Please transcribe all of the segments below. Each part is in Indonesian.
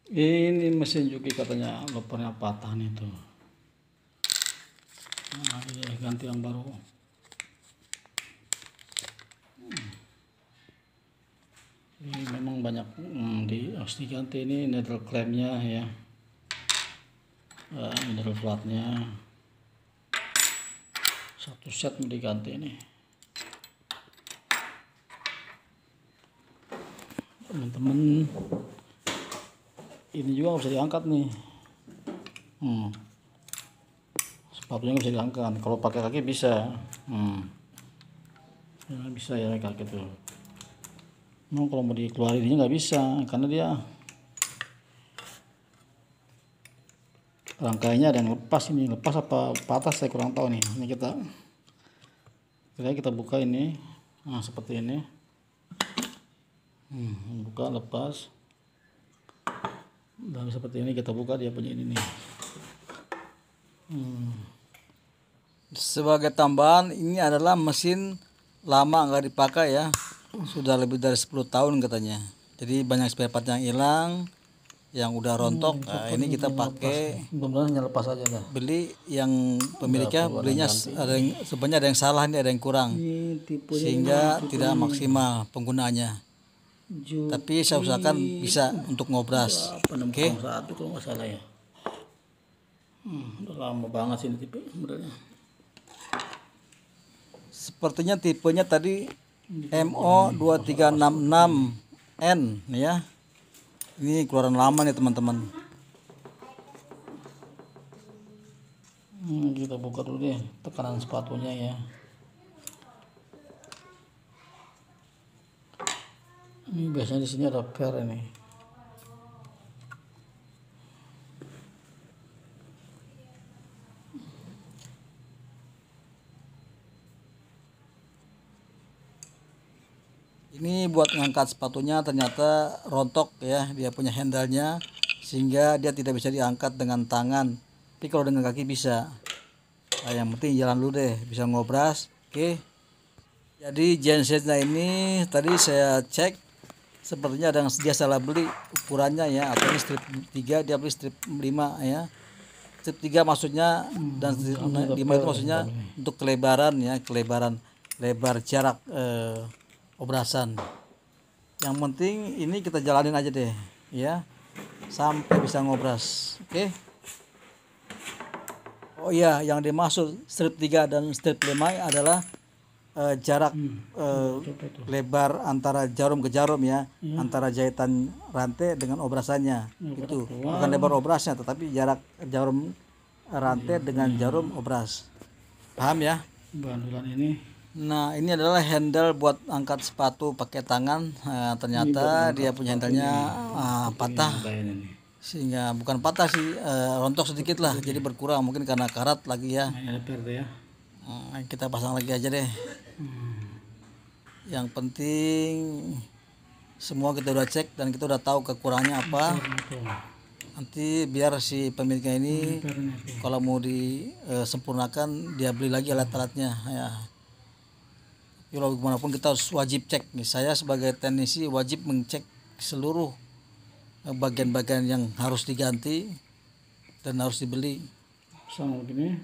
Ini mesin Juki katanya lopernya patah nih tuh. Nah, ganti yang baru. Ini memang banyak harus diganti. Ini needle clampnya ya, needle flatnya satu set mau diganti ini teman-teman. Ini juga bisa diangkat nih, sepatunya bisa diangkat. Kalau pakai kaki bisa, ya, bisa ya kaki tuh. Kalau mau dikeluarin ini nggak bisa karena dia rangkainya ada yang lepas. Ini lepas apa patah saya kurang tahu nih. Ini kita buka ini, nah seperti ini, buka lepas, dan seperti ini kita buka dia punya ini nih. Sebagai tambahan, ini adalah mesin lama nggak dipakai ya, sudah lebih dari 10 tahun katanya. Jadi banyak spare part yang hilang, yang udah rontok. Nah, ini kita pakai, Benar-benar lepas aja dah. beli yang pemiliknya belinya sebenarnya ada yang salah, ini ada yang kurang, sehingga tidak maksimal penggunaannya. Tapi saya usahakan bisa untuk ngobras. Oke. Satu kalau nggak salah ya. Udah lama banget sih ini tipe modelnya. Sepertinya tipenya tadi MO2366N ya. Ini keluaran lama nih teman-teman. Kita buka dulu deh tekanan sepatunya ya. Ini biasanya di sini ada per ini. Ini buat ngangkat sepatunya ternyata rontok ya, dia punya handle-nya sehingga dia tidak bisa diangkat dengan tangan. Tapi kalau dengan kaki bisa. Nah, yang penting jalan dulu deh, bisa ngobras. Oke. Jadi gensetnya ini tadi saya cek sepertinya ada yang dia salah beli ukurannya ya, atau ini strip 3 dia beli strip 5 ya. Strip 3 maksudnya dan strip 5 itu maksudnya untuk kelebaran ya, lebar jarak obrasan. Yang penting ini kita jalanin aja deh ya sampai bisa ngobras. Oke. Oh iya, yang dimaksud strip 3 dan strip 5 adalah jarak lebar antara jarum ke jarum ya, antara jahitan rantai dengan obrasannya. Itu bukan lebar obrasnya, tetapi jarak jarum rantai dengan jarum obras. Paham ya? Bandulan ini. Nah, ini adalah handle buat angkat sepatu pakai tangan. Nah, ternyata dia punya handlenya patah, sehingga bukan patah sih, rontok sedikit lah, jadi berkurang mungkin karena karat lagi ya. Nah, kita pasang lagi aja deh. Yang penting semua kita udah cek dan kita udah tahu kekurangannya apa. Nanti biar si pemiliknya ini kalau mau disempurnakan dia beli lagi alat-alatnya ya. Kalau gimana pun kita harus wajib cek nih. Saya sebagai teknisi wajib mengecek seluruh bagian-bagian yang harus diganti dan harus dibeli. Sama begini.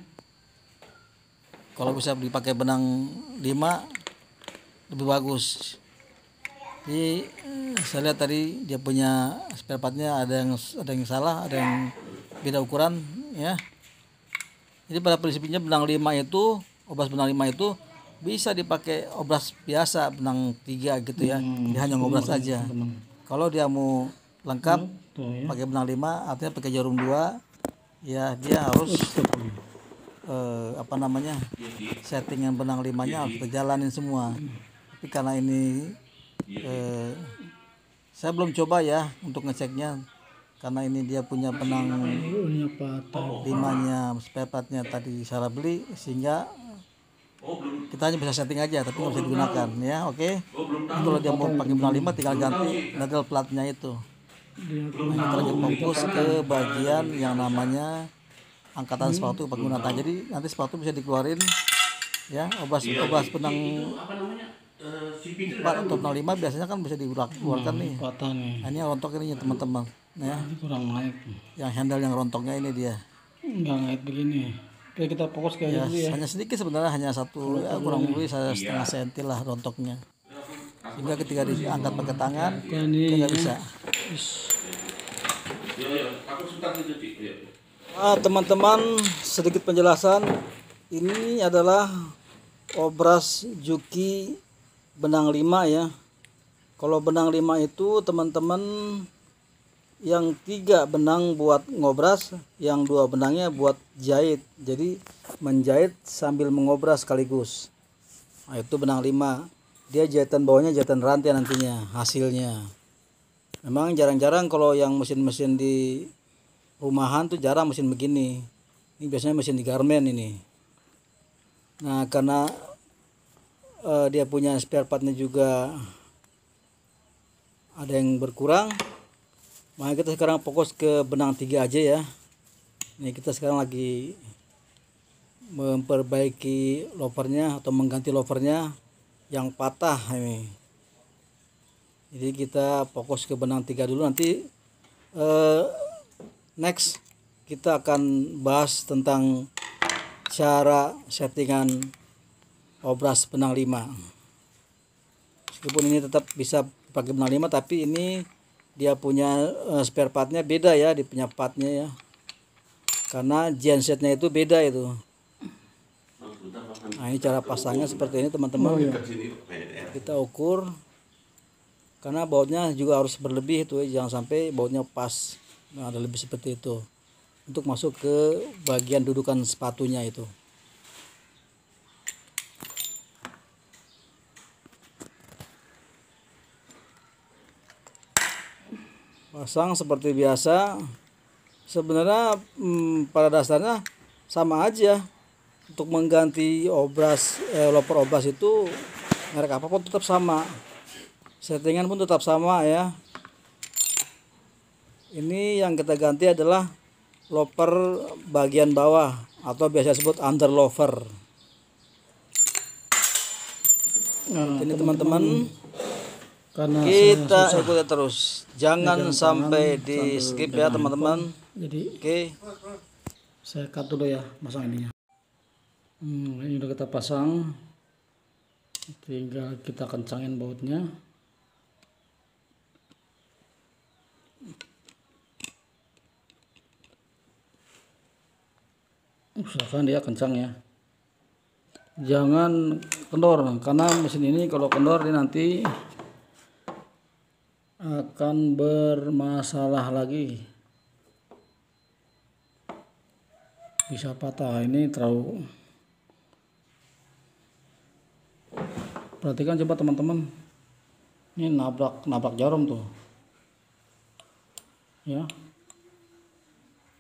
Kalau bisa dipakai benang 5 lebih bagus. Jadi saya lihat tadi dia punya spare partnya ada yang salah, ada yang beda ukuran ya. Jadi pada prinsipnya benang 5 itu, obras benang 5 itu bisa dipakai obras biasa benang 3 gitu ya. Dia hanya ngobras aja. Kalau dia mau lengkap pakai benang 5 artinya pakai jarum 2 ya, dia harus settingan benang 5-nya harus kita jalanin semua. Tapi karena ini saya belum coba ya untuk ngeceknya, karena ini dia punya benang 5-nya spare partnya tadi salah beli, sehingga kita hanya bisa setting aja tapi nggak bisa digunakan ya. Oke. Kalau dia mau pakai benang 5 tinggal ganti needle platnya itu. Nah, kita lagi fokus ke bagian yang namanya angkatan sepatu penggunaan. Jadi nanti sepatu bisa dikeluarin ya, obras benang 4 atau benang 5 biasanya kan bisa dikeluarkan nih. Nah, ini rontok ini teman-teman. Nah, Ini kurang naik. yang handle yang rontoknya ini dia. Nggak naik begini. Oke, kita fokus ke Ya, dulu ya. hanya sedikit sebenarnya, hanya satu ya, kurang lebih setengah senti lah rontoknya. Sehingga ketika diangkat pakai tangan, Bukan dia ini nggak bisa. Teman-teman, sedikit penjelasan. Ini adalah obras Juki benang 5 ya. Kalau benang 5 itu teman-teman, yang 3 benang buat ngobras, yang 2 benangnya buat jahit. Jadi menjahit sambil mengobras sekaligus. Nah, itu benang 5. Dia jahitan bawahnya jahitan rantai nantinya hasilnya. Memang jarang-jarang kalau yang mesin-mesin di rumahan tuh jarang mesin begini. Ini biasanya mesin di garmen ini. Nah, karena dia punya spare partnya juga ada yang berkurang, maka kita sekarang fokus ke benang 3 aja ya. Ini kita sekarang lagi memperbaiki lovernya atau mengganti lovernya yang patah ini. Jadi kita fokus ke benang 3 dulu, nanti next kita akan bahas tentang cara settingan obras benang 5. Meskipun ini tetap bisa pakai benang 5, tapi ini dia punya spare partnya beda ya, dia punya partnya ya, karena gensetnya itu beda itu. Nah, ini cara pasangnya seperti ini teman-teman. Kita ukur, karena bautnya juga harus berlebih itu ya, jangan sampai bautnya pas. Nah, ada lebih seperti itu untuk masuk ke bagian dudukan sepatunya itu. Pasang seperti biasa. Sebenarnya pada dasarnya sama aja. Untuk mengganti obras, loper obras itu merek apapun tetap sama. Settingan pun tetap sama ya. Ini yang kita ganti adalah loper bagian bawah atau biasa disebut under lover. Nah, Ini teman-teman, karena kita saya susah ikuti terus, jangan megang sampai tangan di sambil skip pegang ya teman-teman. handphone. Jadi Oke, saya cut dulu ya pasang ininya. Ini udah kita pasang, tinggal kita kencangin bautnya. Usahakan dia kencang ya, jangan kendor, karena mesin ini kalau kendor dia nanti akan bermasalah lagi, bisa patah. Ini terlalu, perhatikan coba teman-teman, ini nabrak jarum tuh ya,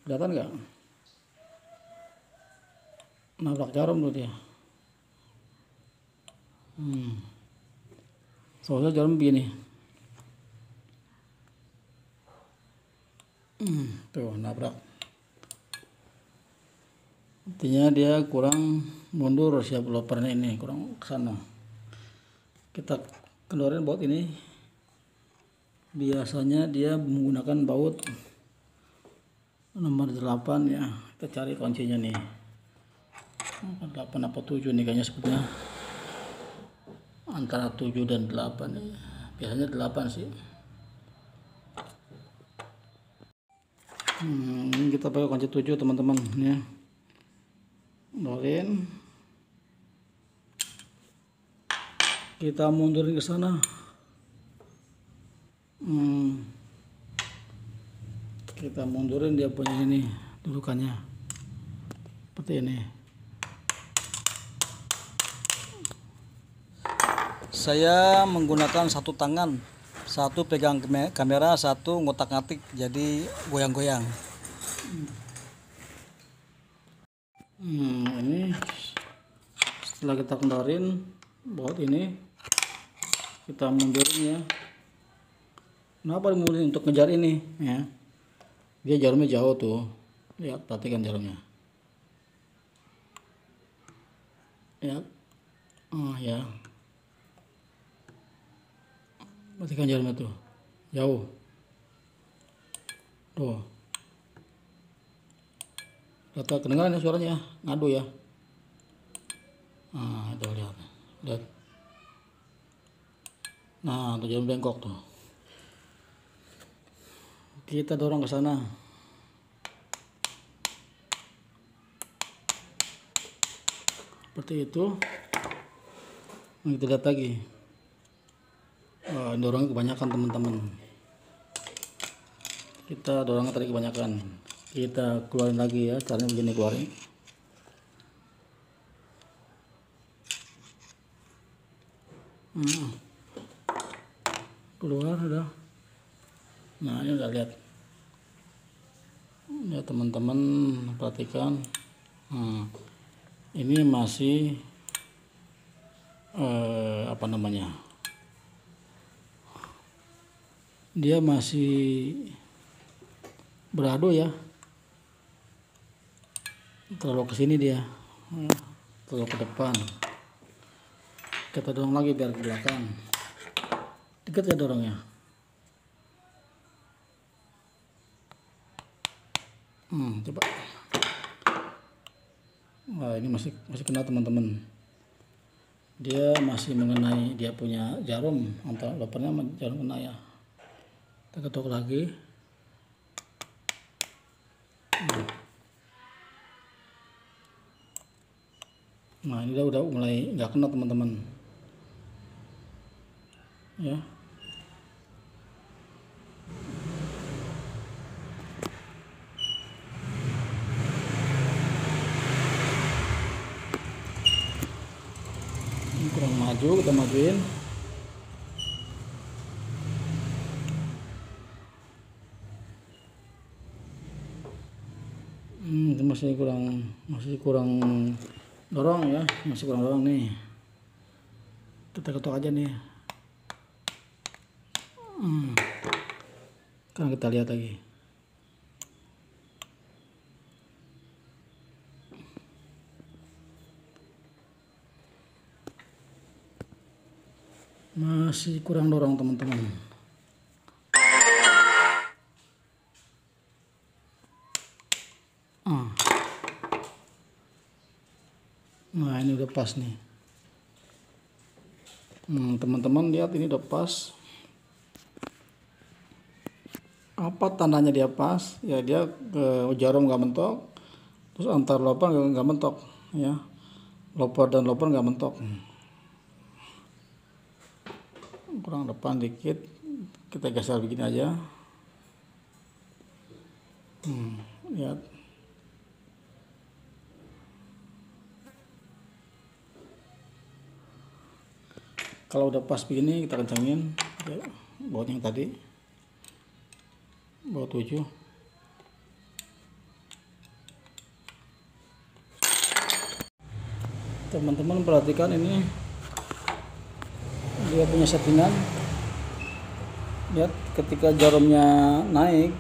kelihatan nggak? Nabrak jarum tuh dia. Soalnya jarum begini. Tuh nabrak. Artinya dia kurang mundur, siap lopernya ini kurang ke sana. Kita kendorin baut ini. Biasanya dia menggunakan baut nomor 8 ya. Kita cari kuncinya nih. 8 apa 7 nih kayaknya sebetulnya. Antara 7 dan 8 ya. Biasanya 8 sih. Ini kita pakai kunci 7 teman-teman ya. Dorin. Kita mundurin ke sana. Kita mundurin dia punya ini dudukannya. Seperti ini. saya menggunakan satu tangan, satu pegang kamera, satu ngotak-ngatik, jadi goyang-goyang. Ini setelah kita kendorin baut ini, kita mundurin ya. Kenapa dimundurin? Untuk ngejar ini ya. Dia jarumnya jauh tuh, lihat, perhatikan jarumnya ya. Ya, perhatikan jarumnya tuh jauh. Tuh. Data kedengaran ya suaranya, ngadu ya. Nah, itu lihat. Lihat. Nah, tuh jarum bengkok tuh. Kita dorong ke sana. Seperti itu. Nah, kita lihat lagi. Dorongnya kebanyakan teman-teman. Kita dorongnya tadi kebanyakan. Kita keluarin lagi ya, caranya begini keluarin. Keluar udah. Nah, ini udah lihat. Ya teman-teman perhatikan. Ini masih apa namanya? Dia masih beradu ya. Terlalu ke sini dia. Terlalu ke depan. Kita dorong lagi biar ke belakang. Dekat ya dorongnya. Coba. Wah, ini masih kena teman-teman. Dia masih mengenai, dia punya jarum, antara lopernya sama jarum kena ya. Kita ketuk lagi. Nah, ini udah mulai nggak kena teman-teman. Ya. Ini kurang maju, kita majuin. Itu masih kurang dorong ya, masih kurang dorong nih. Kita ketuk aja nih. Sekarang kita lihat lagi. Masih kurang dorong teman-teman. Nah, ini udah pas nih. Teman-teman lihat, ini udah pas. Apa tandanya dia pas? Ya dia jarum nggak mentok, terus antar loper nggak mentok ya. Loper dan loper nggak mentok. Kurang depan dikit, kita geser begini aja. Lihat. Kalau udah pas begini kita kencangin ya, baut yang tadi, baut 7. Teman-teman perhatikan, ini dia punya settingan. Lihat ketika jarumnya naik,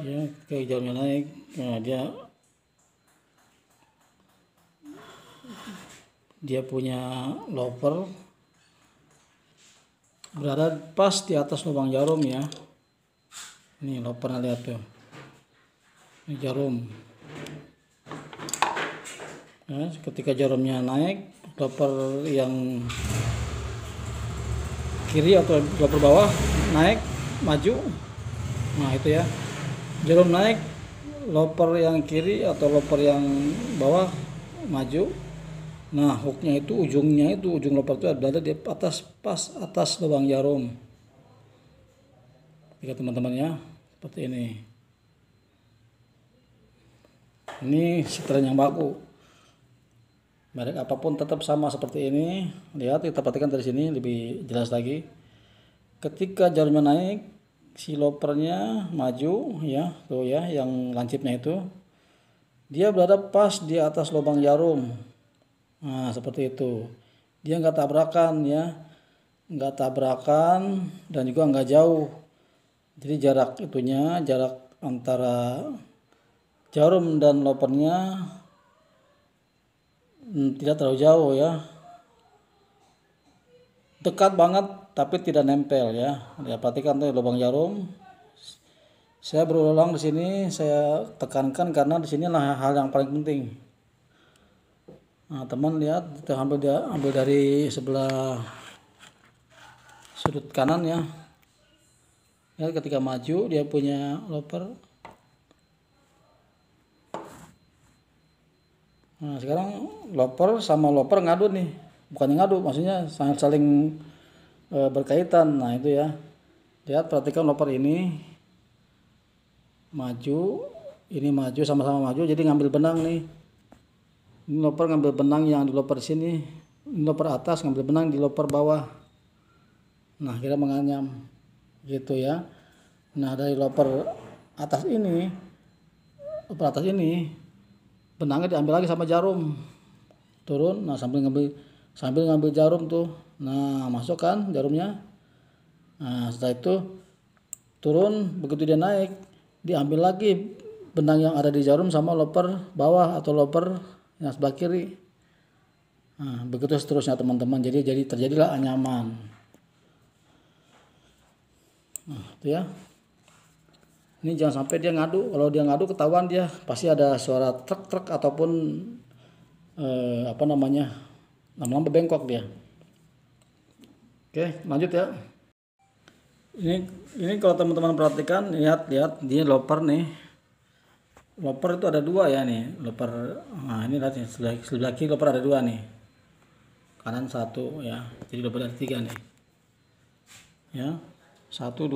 ya ketika jarumnya naik, nah dia punya loper berada pas di atas lubang jarum ya. Ini lopernya, lihat tuh. Ini jarum. Nah, ketika jarumnya naik, loper yang kiri atau loper bawah naik maju. Nah, itu ya. Jarum naik, loper yang kiri atau loper yang bawah maju. Nah, hooknya itu ujung loper itu berada di atas, pas atas lubang jarum. Lihat teman-teman ya, seperti ini. Ini sekitaran yang baku. Merek apapun tetap sama seperti ini. Lihat, kita perhatikan dari sini lebih jelas lagi. Ketika jarumnya naik, si lopernya maju ya, tuh ya, yang lancipnya itu. Dia berada pas di atas lubang jarum. Nah, seperti itu. Dia nggak tabrakan ya, nggak tabrakan dan juga nggak jauh. Jadi jarak antara jarum dan lopernya tidak terlalu jauh ya. Dekat banget tapi tidak nempel ya. Ya perhatikan tuh lubang jarum. Saya berulang di sini, saya tekankan karena di sinilah hal yang paling penting. Nah, teman lihat, kita ambil dari sebelah sudut kanan ya. Ya, ketika maju dia punya loper. Nah, sekarang loper sama loper ngadu nih. Bukannya ngadu, maksudnya saling berkaitan. Nah, itu ya. Lihat, perhatikan loper ini maju, ini maju, sama-sama maju, jadi ngambil benang nih. Ini loper ngambil benang yang di loper sini, ini loper atas ngambil benang di loper bawah. Nah, kita menganyam gitu ya. Nah, dari loper atas ini benangnya diambil lagi sama jarum, turun. Nah, sambil ngambil jarum tuh. Nah, masuk kan jarumnya. Nah, setelah itu turun, begitu dia naik diambil lagi benang yang ada di jarum sama loper bawah atau loper yang sebelah kiri. Nah, begitu seterusnya teman-teman. Jadi terjadilah anyaman. Nah, itu ya. Ini jangan sampai dia ngadu. Kalau dia ngadu ketahuan, dia pasti ada suara truk ataupun lama-lama bengkok dia. Oke, lanjut ya. Ini kalau teman-teman perhatikan, lihat dia loper nih. Loper itu ada dua ya nih, loper. Nah, ini lihat sebelah kiri loper ada dua nih. Kanan satu ya. Jadi loper ada tiga nih. Ya. 1 2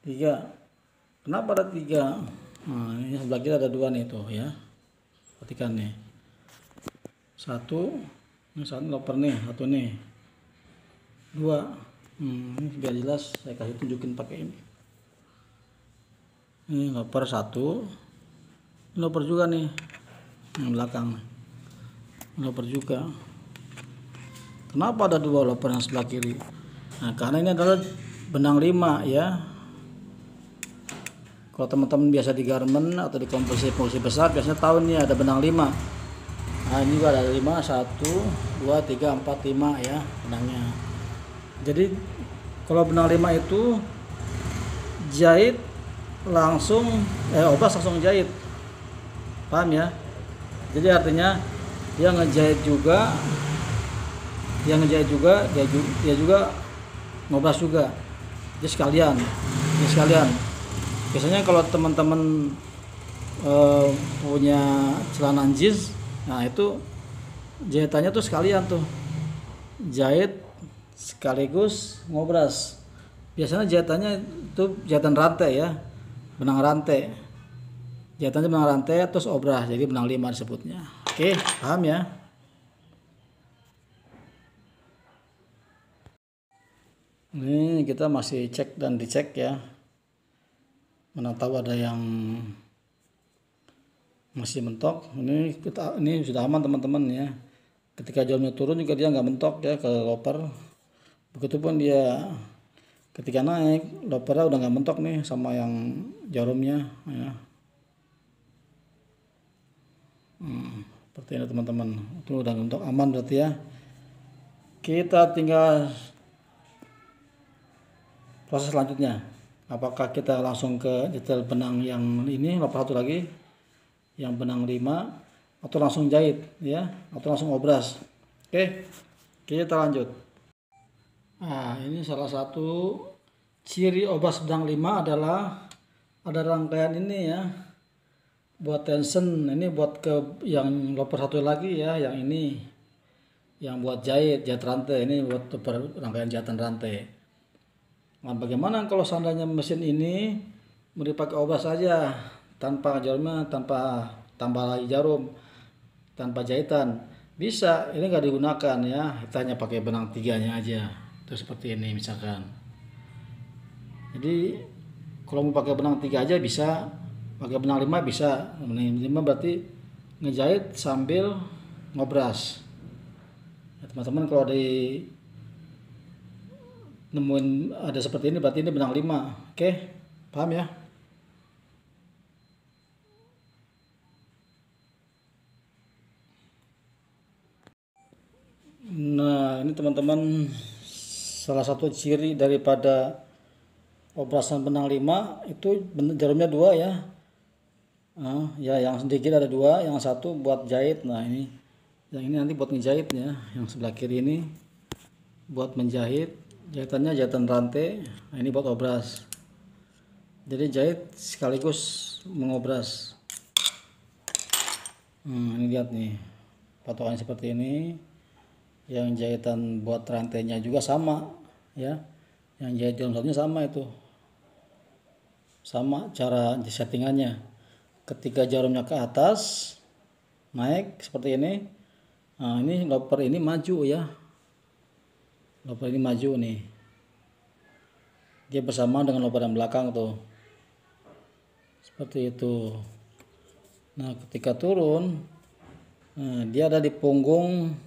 3. Kenapa ada 3? Nah, ini sebelah kiri ada dua nih tuh ya. Perhatikan nih. 1, ini satu loper nih, satu nih. 2. Ini biar jelas saya kasih tunjukin pakai ini. Ini loper 1. Ini loper juga nih. Yang belakang. Ini loper juga. Kenapa ada dua loper yang sebelah kiri? Nah, karena ini adalah benang 5 ya. Kalau teman-teman biasa di garment atau di komposisi besar biasanya tahu nih ada benang 5. Nah, ini juga ada 5, 1 2 3 4 5 ya benangnya. Jadi kalau benang 5 itu jahit langsung obras langsung jahit. Paham ya? Jadi artinya dia ngejahit juga, dia juga ngobras juga. Jadi sekalian. Biasanya kalau teman-teman punya celana jeans, nah itu jahitannya tuh sekalian tuh, jahit sekaligus ngobras. Biasanya jahitannya itu jahitan rantai ya, benang rantai. Jahitannya benang rantai terus obras, jadi benang 5 disebutnya. Oke, paham ya? Ini kita masih cek dan dicek ya. Mana tahu ada yang masih mentok. Ini sudah aman teman-teman ya. Ketika jarumnya turun juga dia nggak mentok ya ke loper. Begitupun dia ketika naik, lopernya udah nggak mentok nih sama yang jarumnya ya. Seperti ini teman-teman. Itu udah mentok, aman berarti ya. Kita tinggal proses selanjutnya. Apakah kita langsung ke detail benang yang ini, loper satu lagi yang benang 5, atau langsung jahit ya, atau langsung obras. Oke, kita lanjut. Nah, ini salah satu ciri obras benang 5 adalah ada rangkaian ini ya, buat tension. Ini buat ke yang loper satu lagi ya, yang ini yang buat jahit rantai. Ini buat rangkaian jahitan rantai. Nah, bagaimana kalau seandainya mesin ini mau dipakai obras saja tanpa jarumnya, tanpa tambah lagi jarum, tanpa jahitan? Bisa, ini nggak digunakan ya, kita hanya pakai benang 3-nya aja. Itu seperti ini misalkan. Jadi kalau mau pakai benang 3 aja bisa, pakai benang 5 bisa. Benang 5 berarti ngejahit sambil ngobras. Ya, teman-teman kalau di nemuin ada seperti ini berarti ini benang 5. Oke, paham ya? Nah, ini teman-teman salah satu ciri daripada obrasan benang 5 itu jarumnya 2 ya. Ya yang sedikit ada 2, yang satu buat jahit. Nah ini, yang ini nanti buat ngejahit ya, yang sebelah kiri ini buat menjahit, jahitannya jahitan rantai. Nah ini buat obras, jadi jahit sekaligus mengobras. Ini lihat nih patokannya seperti ini. Yang jahitan buat rantainya juga sama ya, yang jahit jarum satunya sama, itu sama cara settingannya. Ketika jarumnya ke atas naik seperti ini, nah ini loper ini maju ya, loper ini maju nih, dia bersama dengan loper yang belakang tuh, seperti itu. Nah ketika turun, nah, dia ada di punggung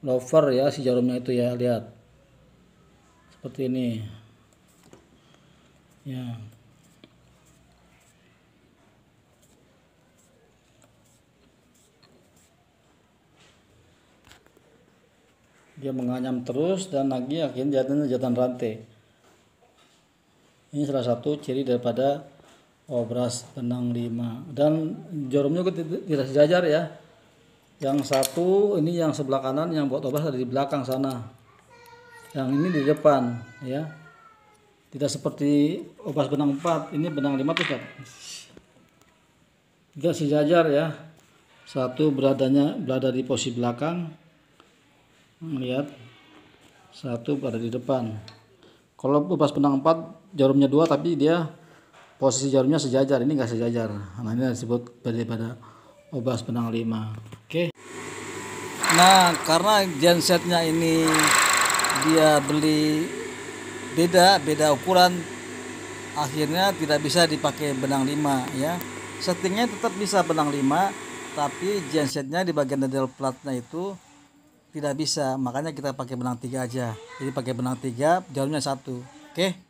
lover ya, si jarumnya itu ya, lihat seperti ini ya. Dia menganyam terus dan lagi akhirnya jahitan rantai. Ini salah satu ciri daripada obras benang 5. Dan jarumnya tidak sejajar ya. Yang satu ini yang sebelah kanan, yang buat obras ada di belakang sana, yang ini di depan ya. Tidak seperti obras benang 4, ini benang 5 tuh tidak sejajar ya. Satu berada di posisi belakang, lihat, satu berada di depan. Kalau obras benang 4 jarumnya 2 tapi dia posisi jarumnya sejajar, ini enggak sejajar. Nah ini disebut daripada obras benang 5. Oke. Nah, karena gensetnya ini dia beli beda ukuran, akhirnya tidak bisa dipakai benang 5 ya. Settingnya tetap bisa benang 5, tapi gensetnya di bagian detail platnya itu tidak bisa, makanya kita pakai benang 3 aja. Jadi pakai benang 3, jarumnya 1. Oke.